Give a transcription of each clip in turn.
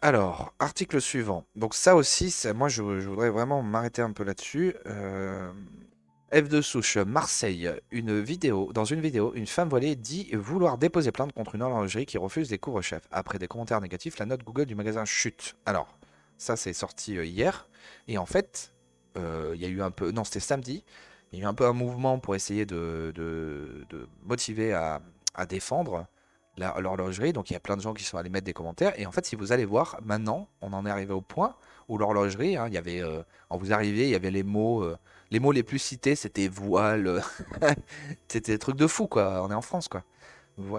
Alors, article suivant. Donc ça aussi, moi je voudrais vraiment m'arrêter un peu là-dessus. F de souche, Marseille, dans une vidéo, une femme voilée dit vouloir déposer plainte contre une horlogerie qui refuse des couvre-chefs. Après des commentaires négatifs, la note Google du magasin chute. Alors, ça c'est sorti hier. Et en fait, il y a eu un peu... Non, c'était samedi. Il y a eu un peu un mouvement pour essayer de motiver à défendre l'horlogerie. Donc il y a plein de gens qui sont allés mettre des commentaires. Et en fait, si vous allez voir, maintenant, on en est arrivé au point où l'horlogerie, hein, il y avait, quand vous arrivez, il y avait les mots les plus cités, c'était voile. C'était des trucs de fou, quoi. On est en France, quoi.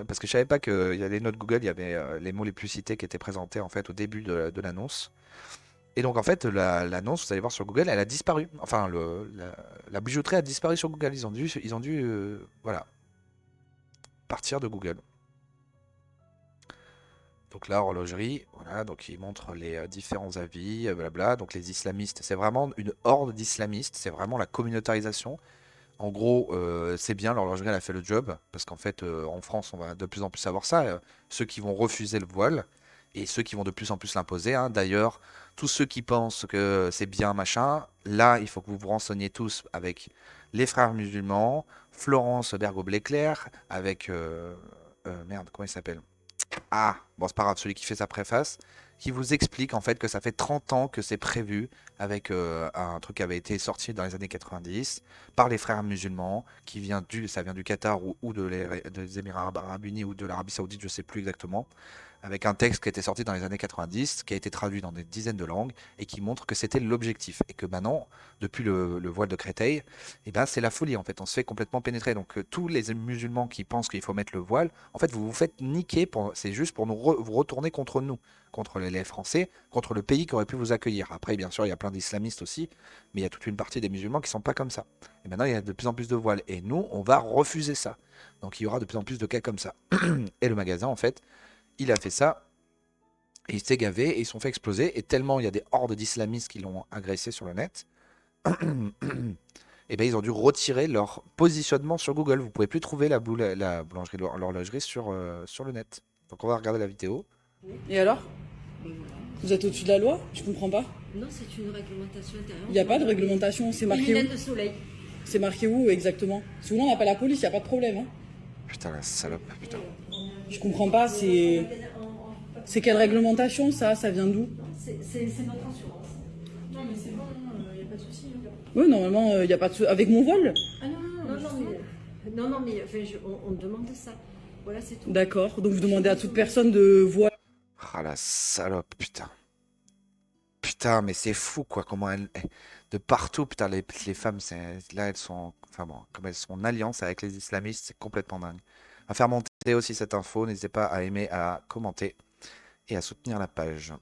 Parce que je savais pas qu'il y a les notes Google, il y avait les mots les plus cités qui étaient présentés en fait au début de l'annonce. Et donc en fait, l'annonce, vous allez voir sur Google, elle a disparu. Enfin, la bijouterie a disparu sur Google. Ils ont dû voilà, partir de Google. Donc là, horlogerie, voilà, donc ils montrent les différents avis, blabla. Donc les islamistes, c'est vraiment une horde d'islamistes, c'est vraiment la communautarisation. En gros, c'est bien, l'horlogerie elle a fait le job, parce qu'en fait, en France, on va de plus en plus savoir ça. Ceux qui vont refuser le voile et ceux qui vont de plus en plus l'imposer, hein. D'ailleurs, tous ceux qui pensent que c'est bien, machin, là, il faut que vous vous renseigniez tous avec les frères musulmans, Florence Bergot-Bléclair, avec... merde, comment il s'appelle? Ah, bon, c'est pas grave, celui qui fait sa préface, qui vous explique en fait que ça fait 30 ans que c'est prévu avec un truc qui avait été sorti dans les années 90 par les frères musulmans, ça vient du Qatar ou des Émirats arabes unis ou de l'Arabie saoudite, je sais plus exactement, avec un texte qui a été sorti dans les années 90, qui a été traduit dans des dizaines de langues et qui montre que c'était l'objectif. Et que maintenant, depuis le voile de Créteil, eh ben, c'est la folie en fait, on se fait complètement pénétrer. Donc tous les musulmans qui pensent qu'il faut mettre le voile, en fait, vous vous faites niquer, c'est juste pour vous retourner contre nous, contre les Français, contre le pays qui aurait pu vous accueillir. Après, bien sûr, il y a plein d'islamistes aussi, mais il y a toute une partie des musulmans qui sont pas comme ça. Et maintenant, il y a de plus en plus de voiles. Et nous, on va refuser ça. Donc il y aura de plus en plus de cas comme ça. Et le magasin, en fait, il a fait ça, et il s'est gavé, et ils se sont fait exploser. Et tellement il y a des hordes d'islamistes qui l'ont agressé sur le net, et ben ils ont dû retirer leur positionnement sur Google. Vous pouvez plus trouver la boulangerie, l'horlogerie sur le net. Donc on va regarder la vidéo. Et alors? Et voilà. Vous êtes au-dessus de la loi? Je comprends pas. Non, c'est une réglementation intérieure. Il n'y a pas de réglementation, c'est Une marqué où? lunette de soleil. C'est marqué où exactement? Souvent on appelle la police, il n'y a pas de problème. Hein. Putain, la salope, putain. Je comprends pas, c'est quelle réglementation ça? Ça vient d'où? C'est notre assurance. Non, mais c'est bon, il n'y a pas de souci. Oui, normalement, il n'y a pas de... Avec mon vol? Ah non, non, mais enfin, on demande ça. Voilà, c'est tout. D'accord, donc vous demandez à toute personne de voir. Ah la salope, putain. Putain, mais c'est fou quoi, comment de partout, putain, les femmes, là elles sont, enfin bon, comme elles sont en alliance avec les islamistes, c'est complètement dingue. À faire monter aussi cette info, n'hésitez pas à aimer, à commenter et à soutenir la page.